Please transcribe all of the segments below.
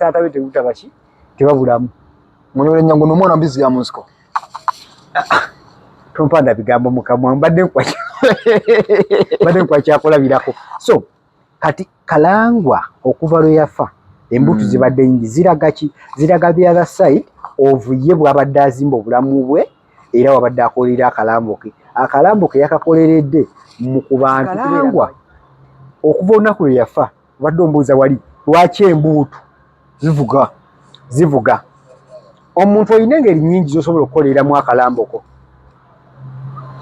taata we tebutabashi tebabulamu munyole nyango nomwana mbizi ya musiko tompanda bigambo mukamwa mbadde nkwakyakolavirako so kati Kalangwa okuva lwe yafa embutu zibadde nyingi ziraga the other side of ye bwabadde azimba obulamu bwe era wabadde akolera akalambo ke yakakoleredde mu kubantu Kalangwa okuva olunaku lwe yafa obadde ombuuza wali lwaki embuutu zivuga omuntu olina engeri nyingi zosobola okukoleramu akalamboko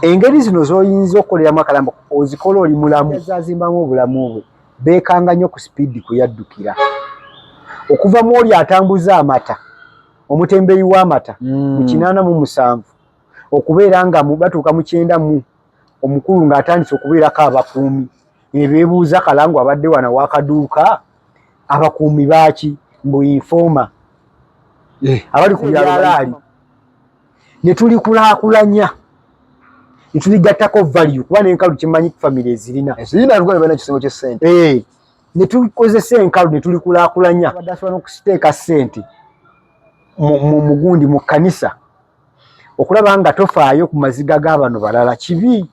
engeri zino zoyinza okukoleramu akalamboko ozikola oli mulamu zazimbamu obulamu bwe beekanga nnyo ku sipiidi kuyaddukira okuva mu oli atambuza amata omutembeyi w'amata mu 87 okubeera nga batuuka mu 90 omukulu ng'atandise okubeerako abakuumi beebuuza Kalangwa abadde wana wakaduuka abakuumi baaki mbu informa abali ku byalaali ne tulikulaakulanya ne tuligattako value kuba n'enkalu kimanyi family ezirina rwanda balina ekisingo ky'essente ne tukozesa enkalu ne tulikulaakulanya abadde asobola n'okusiteeka ssente mu gundi mu kkanisa okulaba nga tofaayo ku maziga g'abano balala kibi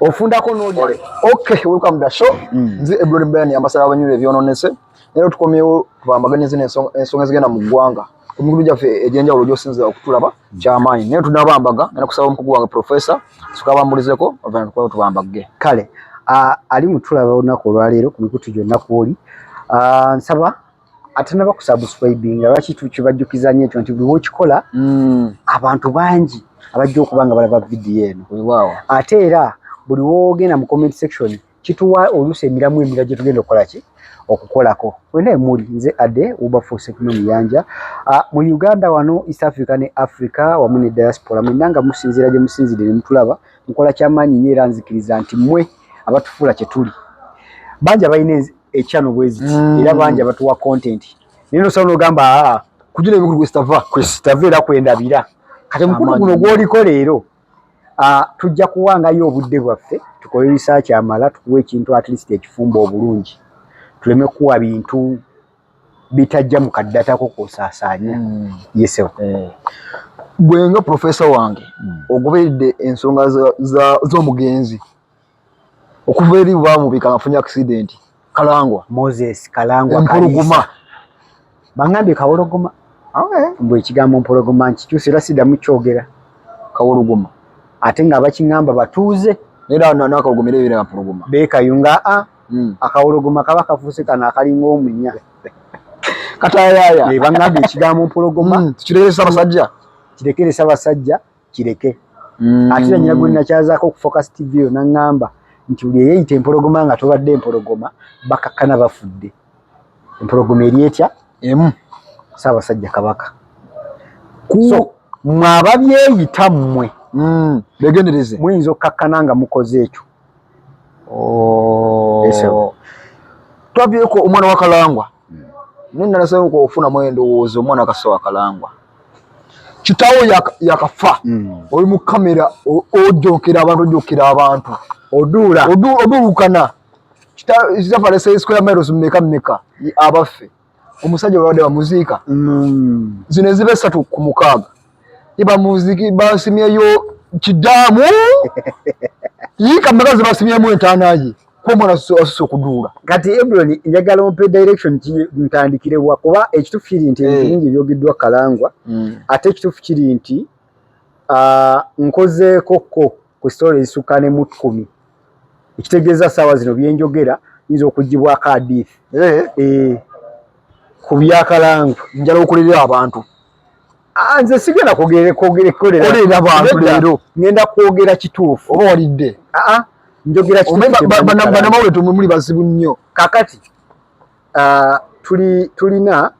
ofundako n'oli okay welcome to the show nze Ebron Brian ambassador abanyulo ebyononese lero tukomyewo tubambaganye zino ensonga zigenda mu ggwanga omukulu gyaffe egyenjawulo gy'osinzira okutulaba kyamaanyi naye tunabambaga nena kusaba omukugu wange professor tukabambulizeko ovana tukwayo tubambage kale ali mutulaba olunaku olwaleero ku mikutu gyonna kwoli nsaba ate nabakusubscribinga lwaki tukibajjukiza nnyo ekyo nti buli wokikola abantu bangi abajja okuba nga balaba vidiyo eno ate era buli woogenda mu comment section kituwa oluusi emiramu emirala gye tugenda okukolaki okukolako wena emuli nze ade Wilberforce Muyanja mu Uganda wano East Africa ne Africa wamu ne diaspora mwenanga musinzira gye musinzire ne mutulaba mukola kyamaanyi nnyo era nzikiriza nti mmwe abatufuula kye tuli bangi abalina echannel bweziti era bangi abatuwa content nino sono ogamba kugira ebikulu kwestava era kwendabira kati mukulu guno gwoliko leero tujja kuwangayo obudde bwaffe tukole research amala tukuwe ekintu at least ekifumba obulungi tuleme kuwa bintu bitajja mu kaddatako kosaasaanya yesewo bwenga professor wange ogoberedde ensonga z'omugenzi okuva eri bamubika afunye accident Kalangwa Moses Kalangwa Mpologoma bangambye Kawologoma mbwe ekigambo Mpologoma nkikyusira siddamu kyogera Kawologoma ate nga bakingamba batuuze era nakawologomera ebira Mpologoma beekayunga akawologoma kaba kafuuse kano akalinga omunya katayaya bangambye ekigambo Mpologoma tukirekeresa abasajja kirekeresa abasajja kireke ate era nyina gwe nakyazaako ku Focus TV yo naŋŋamba nti buli eyeyita empologoma nga tobadde empologoma bakakkana bafudde empologoma eri etya Ssaabasajja Kabaka so mwababyeyita mmwe begendereze muyinza okkakkana nga mukoze ekyo twabyeko omwana wa Kalangwa nenalasaako okufunamu endowooza omwana akaso wa Kalangwa kitawo yakafa oli mu kamera ojokera abantu oduulukana kitafalese square miles mmeka abaffe omusajja babadde bamuziika zino eziba 3 ku 6 ibamuziki basimyeyo kidaamu yika magazi basimyemu entaanaye ko mwana asose okuduula kati Ebron njagala ompe direction ntandikire kuba ekitufu kiri nti ebingi byogeddwa Kalangwa ate ekitufu kiri nti nkozeeko ku story ezisukkaane mu 10 ekitegeeza ssaawa zino byenjogera yinza okugibwako hadithi ku bya Kalangwa njala okulera abantu nze sigenda kwogera abantu leero ngenda kwogera kituufu oba walidde njogera banamawulire tumuli bazibu nnyo kakati tulina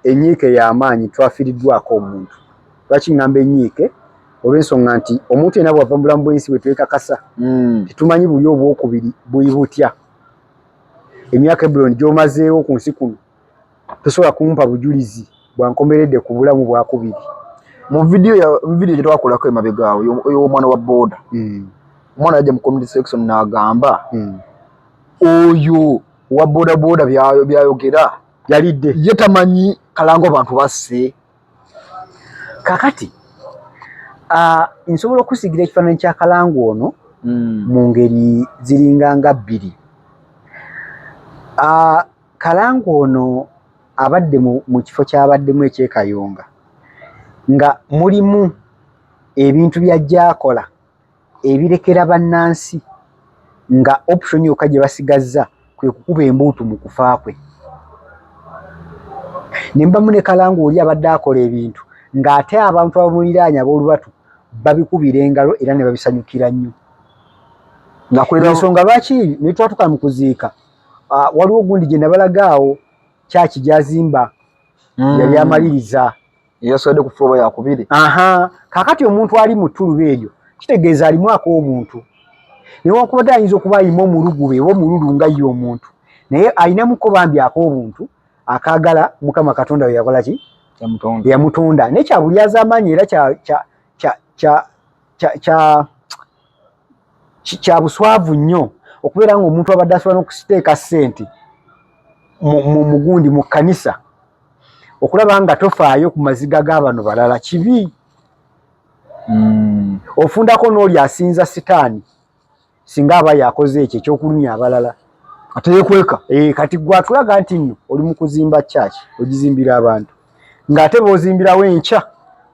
enyiike y'amaanyi twafiiriddwako omuntu lwaki ngamba enyiike olw'ensonga nti omuntu yenna bw'ava mu bulamu bw'ensi bwe twekakasa tetumanyi buli obwokubiri buli butya emyaka Ebron gy'omazeewo ku nsi kuno tosobola kumpa bujulizi bwankomeredde ku bulamu bwakubiri mu vidiyo gye twakolako emabegaawo y'omwana wa booda omwana yajja mu community section n'agamba oyo wa boda boda byayogera yalidde ye tamanyi Kalango abantu basse. Kakati nsobola okusigira ekifaananyi kya Kalango ono mu ngeri ziringanga bbiri. Kalango ono abadde mu kifo ky'abaddemu ekyekayonga nga mulimu ebintu by'ajja akola ebirekera bannansi nga option yokka gye basigazza kwe kukuba embuutu mu kufa kwe. Ne mbamu ne Kalango oli abadde akola ebintu ng'ate abantu abamuliraanya ab'olubatu babikubira engalo era ne babisanyukira nnyo. Ensonga lwaki ne twatuka mu kuziika waliwo gundi gye nabalagaawo kyaki gyazimba yali amaliriza yasobodde kufuba yakubiri. Kaakati omuntu ali mu ttuluba eryo kitegeeza alimu ak'omuntu newankubadde ayinza okuba ayima omulugube oba omululu nga ye omuntu naye ayinamuko bambi ak'obuntu akaagala Mukama Katonda we yakola ki yamutonda nekyabulyaza amaanyi era kya buswavu nnyo okubeera ng'omuntu abadde asobola n'okusiteeka ssente mu gundi mu kkanisa okulaba nga tofaayo ku maziga g'abano balala kibi. Ofundako n'oli asinza sitaani singa aba yakoze ekyo ekyokulumya abalala ate yekweka. Kati gwatulaga nti nno oli mu kuzimba kyaki ogizimbira abantu ng'ate b'ozimbirawo enkya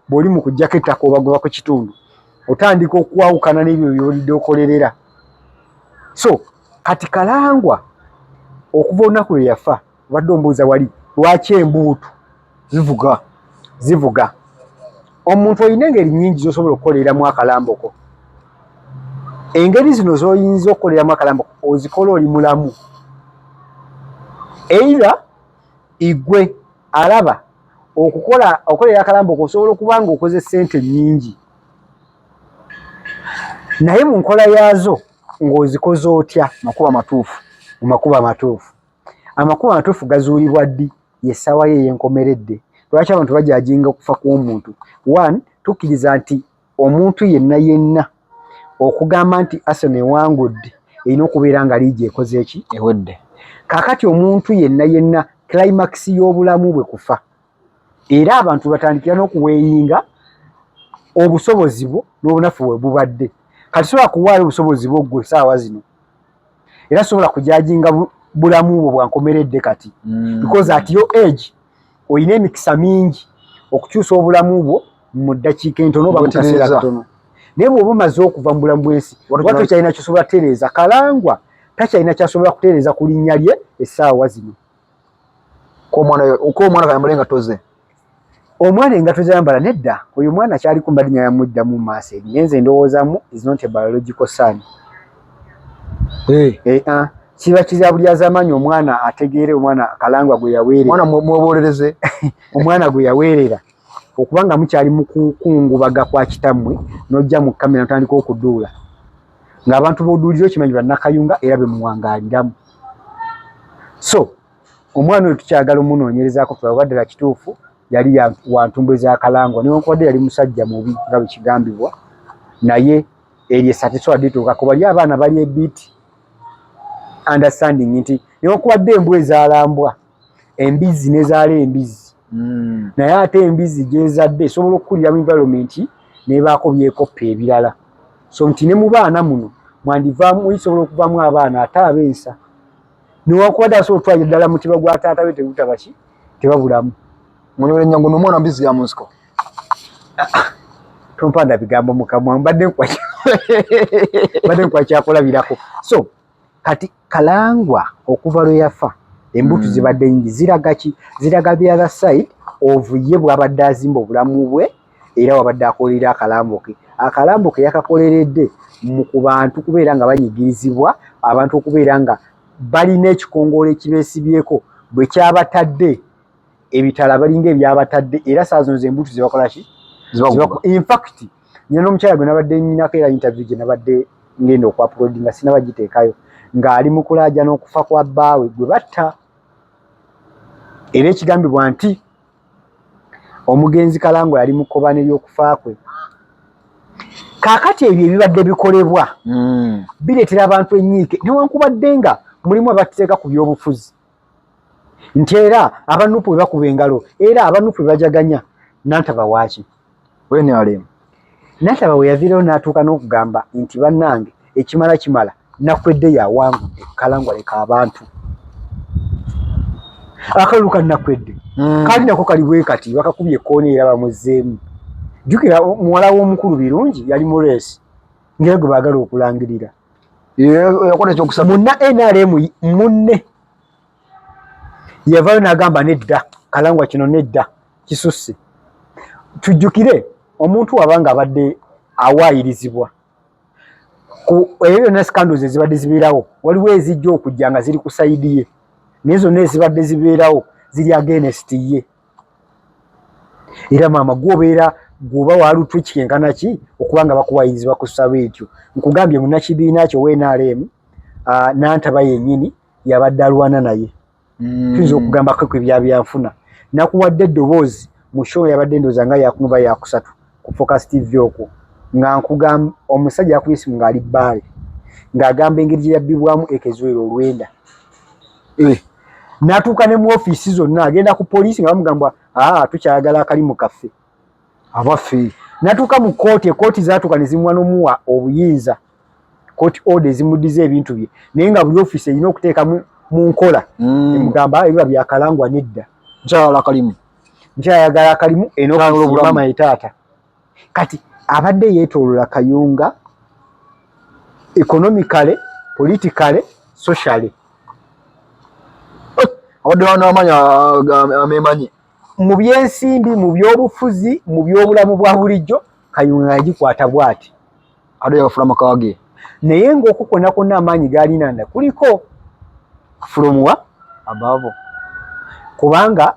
bw'oli mu kuggyako ettaka obagoba ku kitundu otandika okwawukana n'ebyo by'olidde okolerera. So kati Kalangwa okuva olunaku lwe yafa obadde ombuuza wali lwaki embuutu zivuga. Omuntu olina engeri nnyingi z'osobola okukoleramu akalamboko. Engeri zino z'oyinza okukoleramu akalamboko ozikola oli mulamu. Era igwe alaba okolera akalamboko osobola okuba nga okoze ssente nnyingi naye mu nkola yaazo ng'ozikoze otya makuba matuufu. Mu makuba amatuufu. Amakuba amatuufu gazuulibwa ddi yessaawa ye yenkomeredde. Lwaki abantu bajajinga okufa kw'omuntu? One, tukkiriza nti omuntu yenna okugamba nti Arsenal ewangudde erina okubeera nga liigi ekoze eki ewedde. Kaakati omuntu yenna climax y'obulamu bwe kufa era abantu batandikira n'okuweeyinga obusobozi bwo n'obunafu bwe bubadde. Kati sobola kuwaayo obusobozi bwo ggwe saawa zino era sobola kujajinga bulamu bwo bwankomeredde kati because at your age oyina emikisa mingi okukyusa obulamu bwo mu ddakiika entono oba mu kaseera katono. Naye bw'oba omaze okuva mu bulamu bw'ensi watu kyalina kyosobola kutereeza. Kalangwa takyalina kyasobola kutereeza ku linnya lye essaawa zino. Omwana kayambala engatto ze. Omwana engatto zayambala nedda oyo mwana kyali kumba linnya yamuddamu mu maaso eri nze ndowoozamu is not a biological son. Kiba kizabulyaza amaanyi omwana ategeere omwana Kalangwa gwe yaweerera. Omwana mwebuulereze. Omwana gwe yaweerera okuba nga mukyali mu kukungubaga kwa kitammwe n'ojja mu kamera n'otandika okuduula ng'abantu b'oduulira okimanyi bannakayunga era bemuwangaaliramu. So omwana oyo tukyagala omunoonyerezaako tulabadde la kituufu yali wa ntumbwe za Kalangwa newankubadde yali musajja mubi nga bwe kigambibwa naye eryo satisfied tuukako bali abaana bali ebiti understanding nti newankubadde embwa ezaalambwa embizi nezaala embizi naye ate embizi gyezadde esobola okukulira mu environment nebaako byekoppa ebirala. So nti ne mu baana muno mwandivaamu isobola okuvaamu abaana ate abensa newankubadde asobola otwalira ddala mutiba gwa taata we tegutabaki tebabulamu. Munyole Nyango n'omwana mbizi ya munsiko. Tompanda bigambo mukamwa mbadde nkwakyakulabirako. So kati Kalangwa okuva lwe yafa embutu zibadde nyingi ziraga ki? Ziraga the other side of ye bw'abadde azimba obulamu bwe era wabadde akolera akalamboke. Akalamboke yakakoleredde ku bantu kubeera nga banyigirizibwa abantu okubeera nga balina ekikongole ekibeesibyeko bwe kyabatadde ebitala balinga ebyabatadde era saa zino zembutu zibakola ki? In fact nyina n'omukyala gwe nabadde nnyinako era interview gye nabadde ngenda okuuploadinga nga sinabagiteekayo ng'ali mu kulaaja n'okufa kwa bbaawe gwe batta. Era ekigambibwa nti omugenzi Kalangwa yali mu kkobaane ly'okufa kwe. Kaakati ebyo ebibadde bikolebwa bireetera abantu ennyiike newankubadde nga mulimu abateeka ku byobufuzi nti era abanupu bwe bakuba engalo era abanupu bwe bajaganya Nantaba waaki NRM Nantaba we yaviirayo n'atuuka n'okugamba nti bannange ekimala kimala Nakwedde yawangudde Kalangwa leka abantu akalulu ka Nakwedde kali nako kali bwe kati bakakubye ekkoona era bamuzzeemu jjukira muwala w'omukulu Birungi yali mu leesi ngera gwe baagala okulangirira yakola ekyokusaba munna NRM munne yavaayo n'agamba nedda Kalangwa kino nedda kisusse tujjukire omuntu wabanga abadde awaayirizibwa ebyo byonna scandals ezibadde zibeerawo waliwo ezijja okujja nga ziri ku sayidi ye naye zonna ezibadde zibeerawo ziri against ye era maama gwobeera gwoba walutwe kikenkana ki okuba nga bakuwayirizibwa ku ssaba etyo nkugambye munnakibiina kyo NRM Nantaba yennyini yabadde alwana naye tuyinza okugambako ebyabyanfuna nakuwadde eddoboozi mu show yabadde ndowooza nga yakunuba yakusatu ku Focus TV okwo nga nkugamba omusajja yakubye esimu ng'ali bbaale ng'agamba engeri gye yabbibwamu ekeziwera olwenda n'atuuka ne mu ofiisi zonna agenda ku poliisi nga bamugamba tukyayagala akalimu kaffe abaffe n'atuuka mu kooti ekooti zaatuuka ne zimuwa n'omuwa obuyinza kooti order zimuddiza ebintu bye naye nga buli ofiisi erina okuteeka mu nkola emugamba ebiba bya Kalangwa nedda nkyayagala akalimu enoomama etaata kati abadde yeetoolola Kayunga economically politically socially abadde banamanya amemanyi mu byensimbi mu byobufuzi mu byobulamu bwa bulijjo Kayunga yagikwata bw'ati ade yafuna amaka ge naye ng'okwo kwonna kwonna amaanyi gaalinanda kuliko from wa abavo kubanga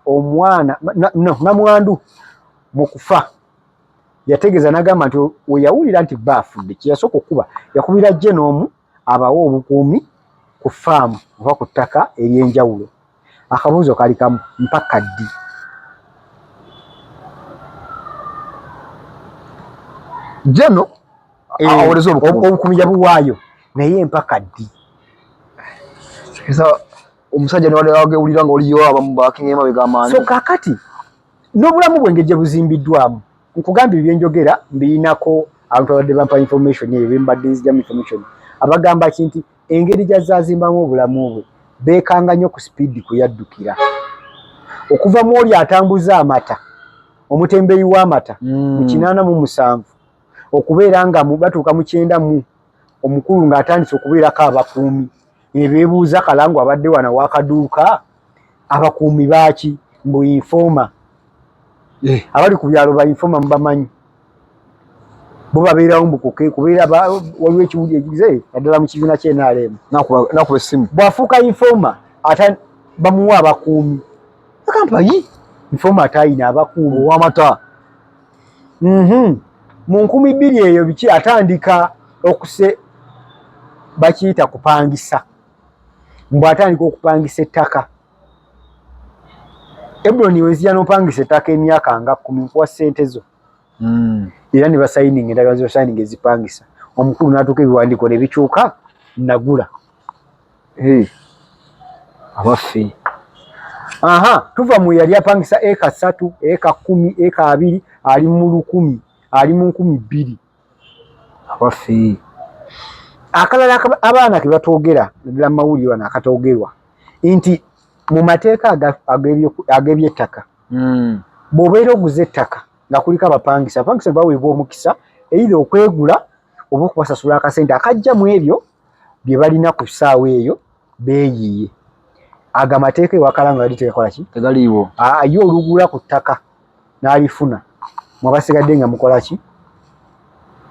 omwana namwandu mu kufa yategeeza n'agamba nti we yawulira nti baafudde kyeyasooka okuba yakubira Genome abawo obukuumi ku faamu oba ku ttaka ery'enjawulo akabuuzo kali kamu mpaka ddi Geno awoleza obukuumi yabuwaayo naye mpaka ddi omusajja niwagewulira nga oliyo abamu bakinga emabega amaanyi so kakati n'obulamu bwenge gye buzimbiddwamu nkugambye ebyenjogera mbirinako abantu abadde bampa information eyo bembadde nzijjamu information abagamba ki nti engeri gyazazimbamu obulamu bwe beekanga nnyo ku sipiidi kuyaddukira okuva mu oli atambuza amata omutembeeyi w'amata mu 87 okubeera nga batuuka mu 90 omukulu ng'atandise okubeerako abakuumi beebuuza Kalangwa abadde wana wakaduuka abakuumi baaki mbu informa abali ku byalo ba informa mubamanyi bo babeerawo mbukuke kubeera waliwo ekiwuli ekize naddala mu kibiina ky'NRM nakuba essimu bw'afuuka informa ate bamuwa abakuumi agamba yi informa atayina abakuumi ow'amata mu 2000 eyo biki atandika okuse bakiyita kupangisa mbw atandika okupangisa ettaka Ebroni wezija n'opangisa ettaka emyaka nga 10 nkuwa ssente zo era ne basayininga endagaano z'osayininga ezipangisa omukulu n'atuuka ebiwandiiko ne bikyuka nagula abaffe tuva mu yali apangisa eka 3 eka 10 eka 2 ali mu 1,000 ali mu 2,000 abaffe akalala abaana ke batoogera ddala mawulire wano akatoogerwa nti mu mateeka ag'ebyettaka bw'obeera oguza ettaka nga kuliko abapangisa baweebwa omukisa either okwegula oba okubasasula akasente akajja mu ebyo bye balina ku ssaawa eyo beeyiye aga amateeka ewa Kalangwa yali tegakola ki tegaliiwo ye olugula ku ttaka n'alifuna mwabasigadde nga mukola ki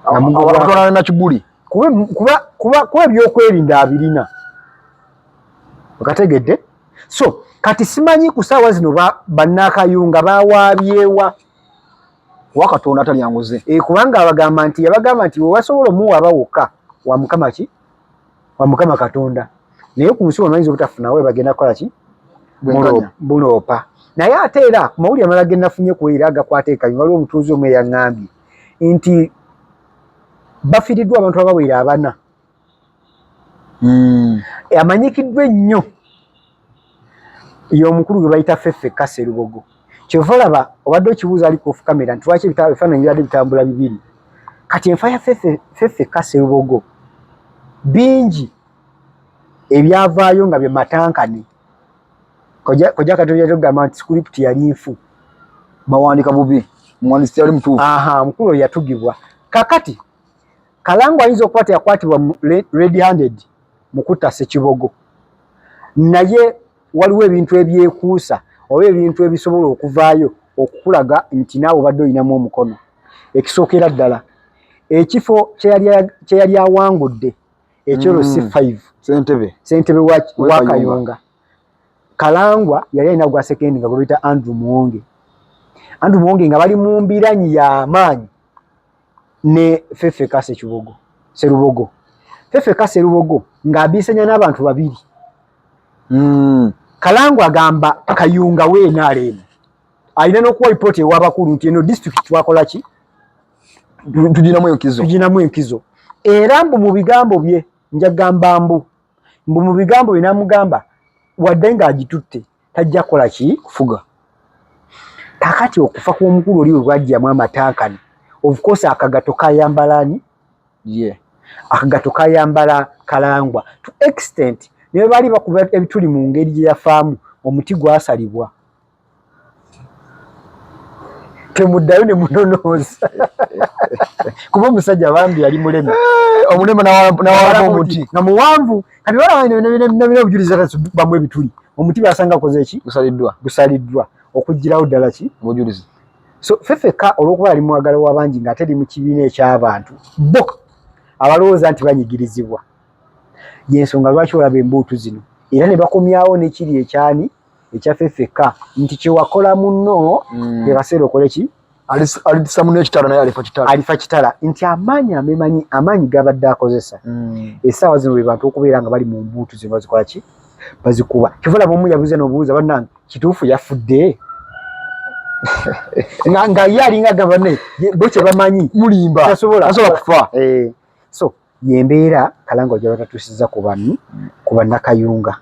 abatwala na kiguli kuba ebyokwerinda abirina okategedde so kati simanyi ku ssaawa zino bannakayunga bawaabyewa wakatonda talyanguze kubanga yabagamba nti wewasobola omuwaaba wokka wa mukama ki wa mukama Katonda naye ku nsi wano obutafunawe bagenda kukola ki buloopa naye ate era ku mawulire amalala ge nafunye ku era agakwata ekayunga waliwo omutuuzi omu eyaŋŋambye nti bafiiriddwa abantu abawera 4 amanyikiddwa ennyo y'omukulu gwe bayita Ffeffe Kasserubogo. Kyova olaba obadde okibuuza ali ku kamera nti lwaki ebifaananyi byadde bitambula bibiri. Kati enfa ya Ffeffe Kasserubogo bingi ebyavaayo nga bye matankane. Kojja Katonda yatugamba nti script yali nfu. Bawandika bubi. Muwandiisi yali mutuufu. Mukulu oyo yatugibwa. Kakati Kalangwa ayinza okuba teyakwatibwa red handed mu kutta Ssekibogo. Naye waliwo ebintu ebyekuusa oba ebintu ebisobola okuvaayo okukulaga nti naawe obadde olinamu omukono. Ekisookera ddala ekifo kye yali awangudde ekyolo C5 ssentebe wa Kayunga. Kalangwa yali alina gwa sekendi nga gwe Andrew Muwonge. Andrew Muwonge nga bali mu mbiranyi y'amaanyi ne Ffeffe Kasserubogo. Ffeffe Kasserubogo ng'abiisanya n'abantu babiri. Kalangwa agamba Kayunga w'enaaleemu alina n'okuwa lipooti ew'abakulu nti eno disitulikiti twakola ki? Tuginamu enkizo. Era mbu mu bigambo bye njagamba mbu mu bigambo bye n'amugamba wadde ng'agitutte tajja kukola ki? Kufuga. Kakati okufa kw'omukulu oli bwe bwajjamu amatankane. Of course akagato kayambalani? Akagato kayambala Kalangwa. To extent ne bali bakuba ebituli mu ngeri gye yafaamu omuti gwasalibwa. Temuddayo ne munonooza. Kuba omusajja bambi yali mulema. Omulema n'awala omuti. Nga muwanvu. Kati wala obujulizi bamu ebituli. Omuti basanga akoze ki? Gusaliddwa. Okugirawo ddala ki? Obujulizi. So Ffeffe olw'okuba yali mwagala w'abangi ng'ate ali mu kibiina eky'abantu bo abalowooza nti banyigirizibwa. Y'ensonga lwaki olaba embuutu zino. Era ne bakomyawo n'ekiri ekyani ekya Ffeffe nti kye wakola munno bye kaseera okole ki? Alissa munno ekitala naye alifa kitala. Nti amaanyi g'abadde akozesa. Essaawa zino be bantu okubeera nga bali mu mbuutu zino bazikola ki? Bazikuba. Kyova olaba omu yabuuza n'obuuza bannange kituufu yafudde? nga ye alinga gavane bo kye bamanyi mulimba tasobola kufa. So yembeera Kalangwa gye batatuusizza ku bannakayunga.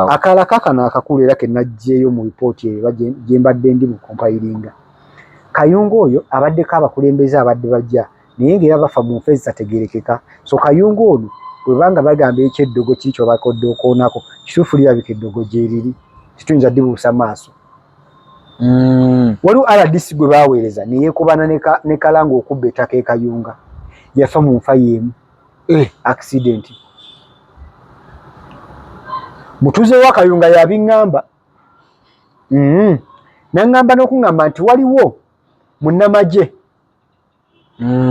Akala kakano akakulu era kennaggyeyo mu lipooti eyo gye mbadde ndi mu compilinga. Kayunga oyo abaddeko abakulembeze abadde bajja naye ng'era bafa mu nfa ezitategeerekeka. So Kayunga ono bwe banga bagamba ekyeddogo kikyo bakodde okoonako kituufu lirabika eddogo gye riri kituyinza ddibuusa maaso. Waliwo RDC gwe baweereza ne yeekubana ne Kalangwa okubba ettaka e Kayunga. Yafa mu nfa y'emu. Accident. Mutuuze wa Kayunga yabiŋŋamba. N'aŋŋamba n'okuŋŋamba nti waliwo munnamagye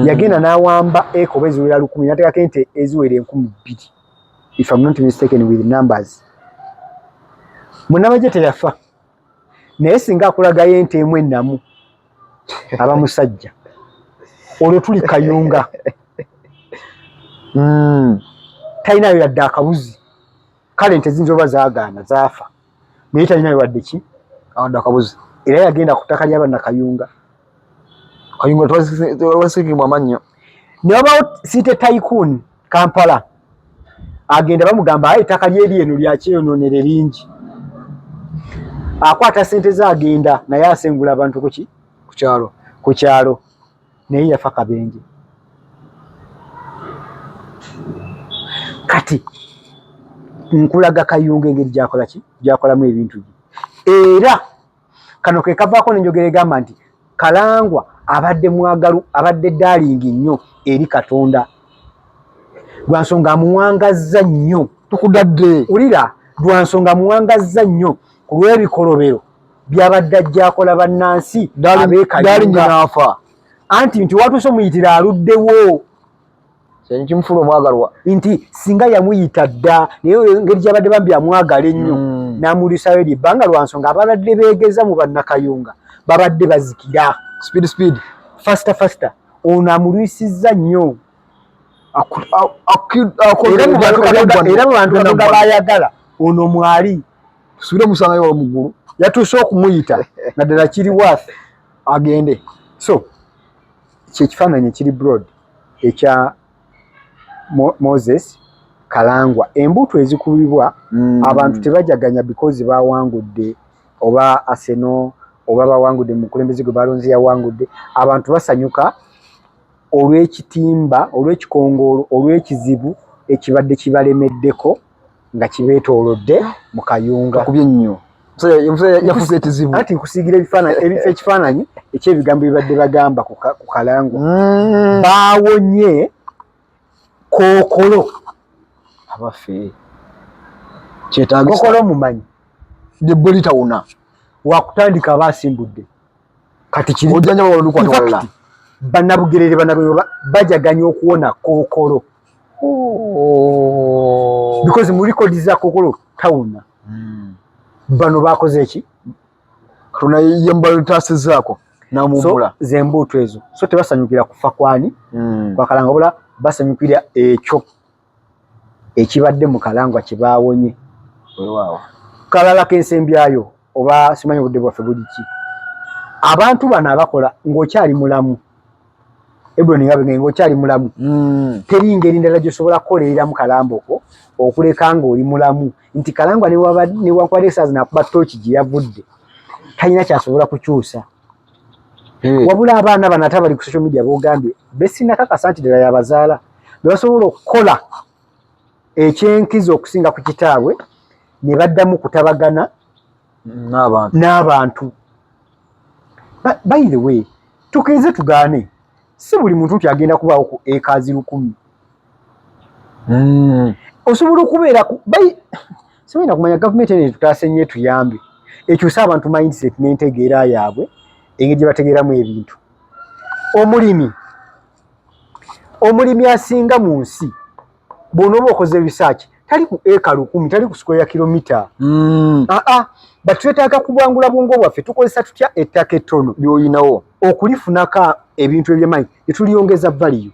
yagenda n'awamba ekoba eziwera 1,000 n'ateekako ente eziwera 2,000 if I'm not mistaken with numbers. Munnamagye teyafa. Naye singa akulagayo ente emu ennamu aba musajja. Olwo tuli Kayunga. Talinayo yadde akabuzi. Kale ente zinza oba zaagaana zaafa. Naye talinayo wadde ki? Awadde akabuzi. Era yagenda ku ttaka ly'abannakayunga. Kayunga twasikibwa amannyo. Ne wabawo City Tycoon Kampala. Agenda bamugamba ettaka ly'eri eno lyakyeyonoonere lingi. Akwata ssente ze agenda naye asengula abantu kuki? Ku kyalo. Naye yafa kabenje. Kati nkulaga Kayunga engeri gyakola ki? Gyakolamu ebintu bye. Era kano ke kavaako n'enjogera egamba nti Kalangwa abadde mwagalu abadde daalingi nnyo eri Katonda. Lwa nsonga amuwangazza nnyo. Tukudadde. Ulira lwa nsonga amuwangazza nnyo ku lw'ebikolobero by'abadde ajja akola bannansi daalingi n'afa. Anti nti watuuse omuyitira aluddewo. Kimufula omwagalwa. Nti singa yamuyita dda naye engeri gy'abadde bambi amwagala ennyo n'amulisayo eri ebbanga lwa nsonga ababadde beegeza mu bannakayunga babadde bazikira. Speed. Faster. Ono amulwisizza nnyo. Era mu bantu Katonda baayagala ono mwali. Tusubire musangayo wa muggulu. Yatuuse okumuyita naddala kiri waafu agende. So kyekifaananyi kiri broad ekya Moses Kalangwa embuto ezikubibwa abantu tebajaganya because bawangudde oba Arsenal oba bawangudde mu kulembeze gwe balonzi yawangudde abantu basanyuka olw'ekitimba olw'ekikongolo olw'ekizibu ekibadde kibalemeddeko nga kibeetoolodde mu kayunga kubye nnyo yafuze ekizibu ati nkusiigira ekifaananyi ekyebigambo bibadde bagamba ku Kalangwa baawonye kookolo abafe kyetagisa kookolo mumanyi debbo litawuna wakutandika abasimbudde kati kiri ojjanja bawalukwata walala bannabugerere bajaganya okuwona kookolo because mu likodi za kookolo tawuna bano bakoze eki katona yembalutasizaako namumula zembuutu ezo so tebasanyukira kufa kwani kwa Kalangwa bula basanyukira ekyo ekibadde mu Kalangwa kibaawonye kalala k'ensembyayo oba simanyi obudde bwaffe buli ki abantu bano abakola ng'okyali mulamu Ebron Ngabenga ng'okyali mulamu teri ngeri ndala gy'osobola kukolereramu Kalamboko okuleka ng'oli mulamu nti Kalangwa ne wakwata esaazi nakuba tooki gye yavudde talina kyasobola kukyusa wabula abaana bano ate bali ku social media boogambye besinakakasa nti ddala yabazaala bebasobola okukola ekyenkizo okusinga ku kitaabwe ne baddamu kutabagana n'abantu by the way tukenze tugaane si buli muntu nti agenda kubaawo ku ekazi 1000 osobola okubeera simanyi nakumanya gavumenti ene tutaase nnyo tuyambe ekyusa abantu mindset n'entegeera yaabwe engeri gye bategeeramu ebintu omulimi asinga mu nsi bw'onooba okoze research tali ku eka 1000 tali ku square kilomita batwetaaga kubwangula bwongo bwaffe tukozesa tutya ettaka ettono ly'olinawo okulifunako ebintu eby'amaanyi ne tuliyongeza value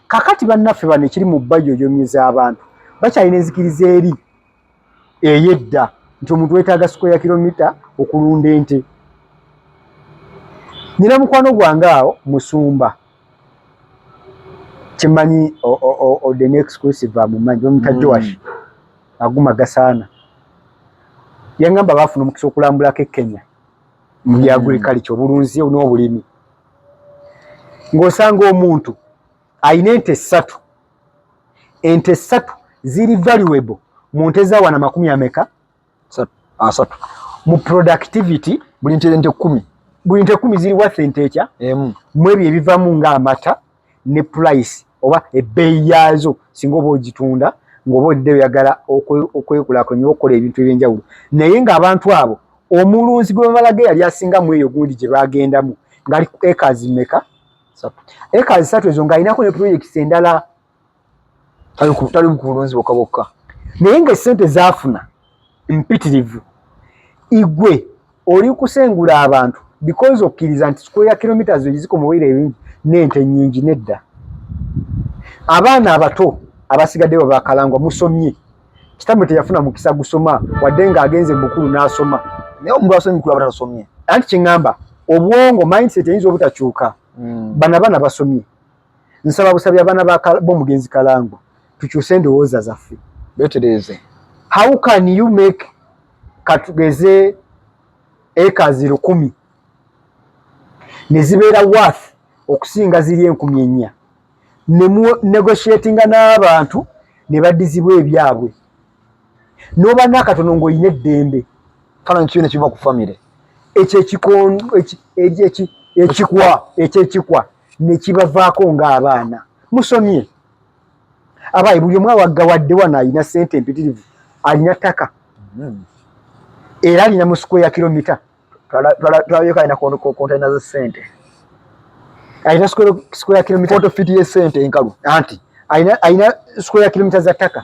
kakati bannaffe bano ekiri mu bbajo egy'omyeza abantu bakyalina enzikiriza eri ey'edda nti omuntu wetaaga square kilomita okulunda ente nina mukwano gwange awo Musumba kimanyi the next exclusive amumanyi bamuta Joash aguma gasaana yangamba bafuna omukisa okulambulako Kenya mu bya agriculture obulunzi n'obulimi ng'osanga omuntu ayina ente 3 ziri valuable mu nte za wana 10 asatu mu productivity buli nte 10 ziri worth ente ekya mu ebyo ebivamu ng'amata ne price oba ebbeeyi yaazo singa oba ogitunda ng'oba odde oyagala okwekulaakulanya okukola ebintu eby'enjawulo naye ng'abantu abo omulunzi gwe bamalaga yali asingamu eyo gundi gye bagendamu ng'ali ku acres meka acres 3 ezo ng'alinako ne projects endala tali ku bulunzi bokka naye ng'essente zaafuna mpitirivu igwe oli kusengula abantu because okkiriza nti square kilometers eziko mu bwire ebingi n'ente nnyingi nedda abaana abato abasigadde baba Kalangwa musomye kitamwe teyafuna mukisa gusoma wadde ng'agenze bukulu n'asoma naye omuntu asomye mukulu abatasomye anti kingamba obwongo mindset eyinza obutakyuka bana basomye nsaba busabye abaana b'omugenzi Kalangwa tukyuse endowooza zaffe betereeze how can you make katugeze acres 1000 ne zibeera worth okusinga ziri 4,000 ne negotiatinga n'abantu ne baddizibwa ebyabwe n'oba n'akatono ng'olina eddembe kala nkiyo ne kiva ku famire ekyekikwa ne kibavaako ng'abaana musomye abayi buli omu awaggawadde wano alina ssente empitirivu alina ttaka era alina mu square kilomita tulabyeeko alina kontaina z'essente alina square kilomita foto fiti y'essente enkalu anti alina square kilomita za ttaka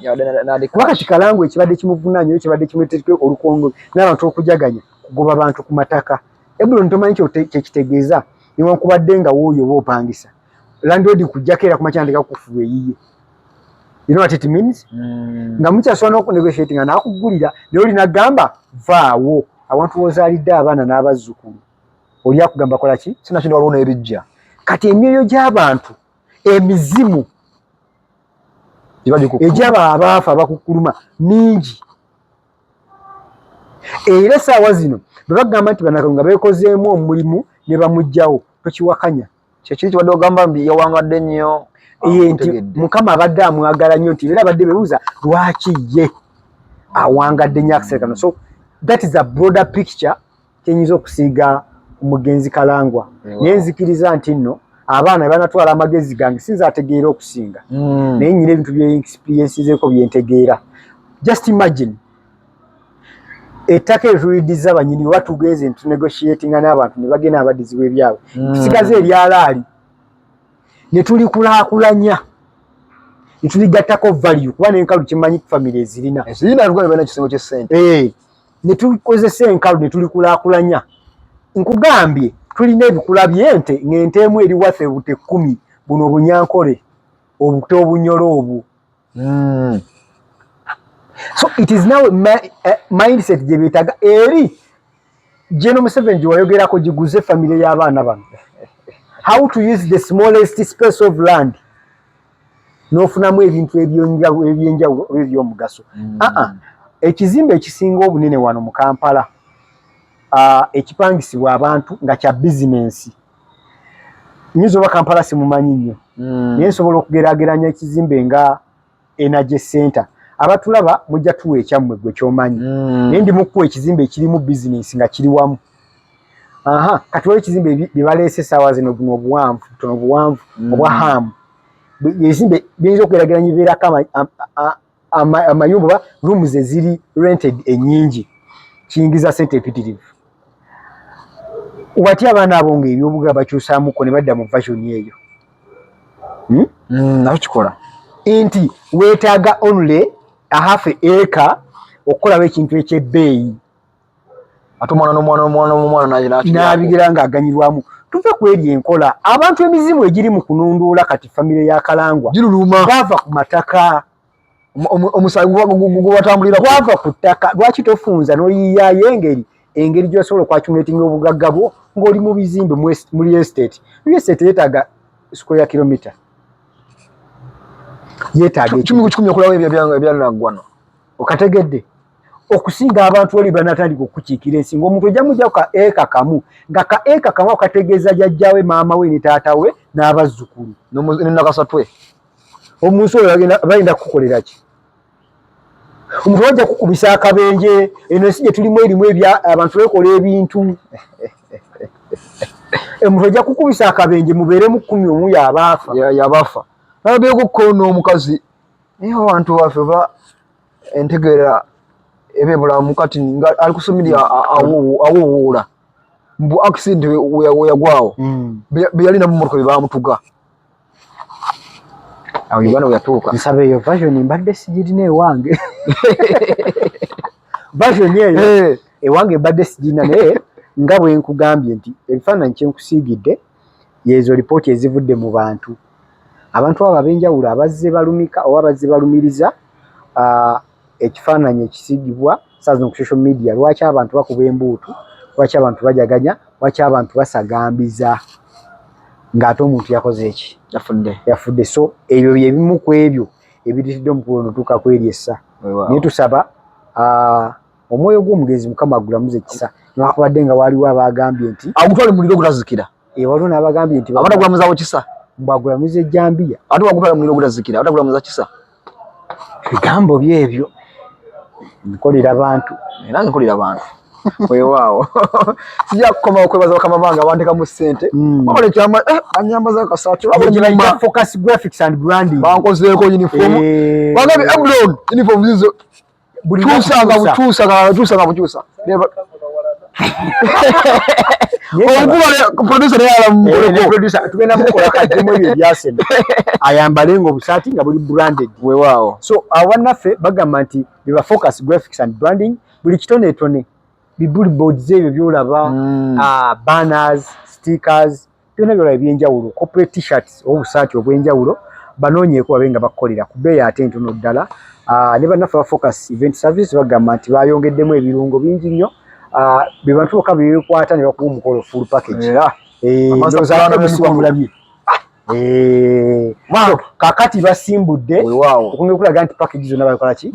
kuba kati Kalangwa ekibadde kimuvunaanyo ekibadde kimuteekeko olukongo n'abantu okujaganya kugoba abantu ku mataka Ebron tomanyi kyekitegeeza newankubadde nga wooyo oba opangisa landlord kujjako era kumakyandika kufuba eyiye you know what it means nga mukyasobola n'okunegotiate nga n'akugulira naye olina gamba vaawo awantu wozaalidde abaana n'abazzukulu oli akugamba kola ki sinakino waliwo n'ebijja kati emyoyo gy'abantu emizimu ejaba abaafa abakukuluma mingi era essaawa zino bwe bagamba nti banakalunga beekozeemu omulimu ne bamugjawo tokiwakanya kyekiri kibadde ogamba mbi yawangadde nnyo nti mukama abadde amwagala nnyo nti era abadde bebuuza lwaki ye awangadde nnyo akaseera kano. So that is a broader picture kyenyinza okusiiga omugenzi Kalangwa naye nzikiriza nti nno abaana banatwala amagezi gange sinza ategeera okusinga naye nyina ebintu bye-experiencezeeko byentegeera. Just imagine ettaka eritulidiza abanyini watugeze ntunegotiatinga n'abantu ne bagenda abaddizi b'ebyabwe tusigaze eryalaali ne tulikulaakulanya ne tuligattako value kuba n'enkalu kimanyi famire ezirina ekisingo ky'essente ne tukozesa enkalu ne tulikulaakulanya. Nkugambye tulina ebikula by'ente ng'ente emu eri waffe bute 10 buno obunyankole obute obunyolo obwo. So it is now mindset gye beetaga eri General Museveni gye wayogerako giguze famire y'abaana bano how to use the smallest space of land n'ofunamu ebintu ebyenjawulo ebyomugaso. Ekizimbe ekisinga obunene wano mu Kampala ekipangisibwa abantu nga kya bizinensi nyinza oba Kampala simumanyi nnyo naye nsobola okugeraageranya ekizimbe nga Energy Center abatulaba mujja tuwa ekyammwe gwe kyomanyi naye ndi mukuwa ekizimbe ekirimu bizinensi nga kiri wamu. Kati waliwo ekizimbe bye baleese essaawa zino buno obuwanvu tono obuwanvu obwa hamu ebizimbe biyinza okugeraageranya bibeerako amayumba oba rooms eziri rented ennyingi kiyingiza ssente empitirivu. Watya abaana abo nga ebyobuga bakyusaamuko ne badda mu version eyo nabo kikola nti weetaaga only a half acre okukolawo ekintu ekyebbeeyi ate omwana n'abigira ng'aganyirwamu. Tuve ku eri enkola abantu emizimu egiri mu kununduula kati famire ya Kalangwa giruluma bava ku mataka omusayi gubatambulira gwava ku ttaka. Lwaki tofunza n'oyiyayo engeri gy'osobola okwacumulatinga obugagga bwo ng'oli mu bizimbe muri estate yeetaaga square kilometer yeetaaga 10 okulawo ebyanaggwano okategedde okusinga abantu oli banatandika okukiikira ensi ng'omuntu ojja mujja ka eka kamu nga ka eka kamu okategeeza jjajjaawe maama we ne taata we n'abazzukulu nenakasatwe omuntu oyo bagenda kukukolera ki? Omuntu wajja kukubisa akabenje eno ensi gye tulimu erimu abantu bekola ebintu omuntu ojja kukubisa akabenje mubeeremu 10 yabafa nabeeko kono omukazi naye abantu baffe ba entegeera ebyebulamu kati nga ali kusumirya awuwuula mbu accident weyagwawo beyalina mu motoka bebamutuga awo Uganda weyatuuka. Nsaba eyo version mbadde sigirina ewange version eyo ewange mbadde sigirina naye nga bwe nkugambye nti ebifaananyi kyenkusiigidde yeezo lipooti ezivudde mu bantu abo ab'enjawulo abazze balumika oba abazze balumiriza ekifaananyi ekisiigibwa saa zino ku social media. Lwaki abantu bakuba embuutu, lwaki abantu bajaganya, lwaki abantu basagambiza ng'ate omuntu yakoze eki yafudde. So ebyo byebimu ku ebyo ebiritidde omukulu notuuka kweri essa naye tusaba omwoyo gw'omugezi Mukama agulamuze ekisa newankubadde nga waaliwo abagambye nti agutwale muliro gutazikira waliwo n'abagambye nti abatagulamuzawo kisa mbagulamuza ejjambiya ate wagutwale muliro gutazikira abatagulamuza kisa ebigambo byebyo nkolera bantu nange nkolera bantu weewaawo sijja kukomawo kwebaza bakama bange abantekamu ssente babalekyama banyambaza akasaati Focus Graphics and Branding bankozeeko uniform bagambye Eblon uniform zizo bukyusa tugenda mukola kaddemu ebyo ebyasema ayambale ng'obusaati nga buli branded weewaawo. So awannaffe bagamba nti biba Focus Graphics and Branding buli kitoneetone billboards ebyo byolaba banners stickers byonna byolaba ebyenjawulo corporate t-shirts obusaati obwenjawulo banoonyeeko babe nga bakukolera ku bbeeyi ate ntono ddala. Ne bannaffe ba Focus Event Service bagamba nti bayongeddemu ebirungo bingi nnyo be bantu bokka bebikwata ne bakuba omukolo full package. kakati basimbudde okungera kulaga nti package zonna bakola ki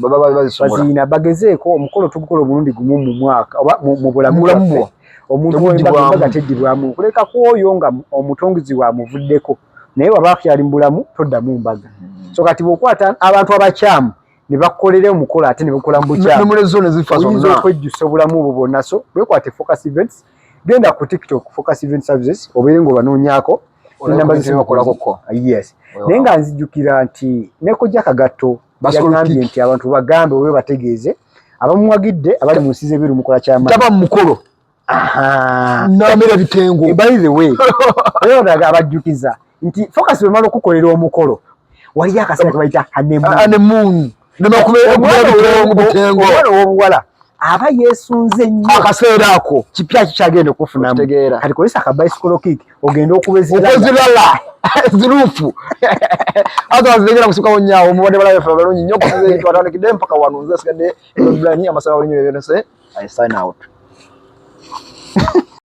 bazina bagezeeko omukolo tugukola omulundi gumu mu mwaka oba mu bulamu bwaffe omuntu wembaga teddibwamu kuleka kwoyo nga omutongozi wamuvuddeko naye waba akyali mu bulamu toddamu mbaga so kati bw'okwata abantu abakyamu ne bakolera omukolo ate ne bakola mu bukyamu oyinza okwejjusa obulamu obwo bwonna so bwekwate focus events genda ku TikTok focus event services obeere ng'obanoonyaako enamba zisebakolako yes naye nga nzijjukira nti nekojja kagatto yagambye nti abantu bagambe obe bategeeze abamuwagidde abali mu nsi z'ebweru mukola kyama taba mu mukolo namera bitengo by the way abajjukiza nti focus bemala okukolera omukolo waliyo akaseera kebayita honeymoon omwana w'obuwala aba yeesunze nnyo akaseera ako kipya kikyagenda okufunamu kati kozesa akabicycle kick ogenda okubezirala ziruufu atwazirengera kusukawo nyaawo mubadde balabefe balungi nnyo twatandikidde mpaka wano nze asigadde amasaba balinyo byonese I sign out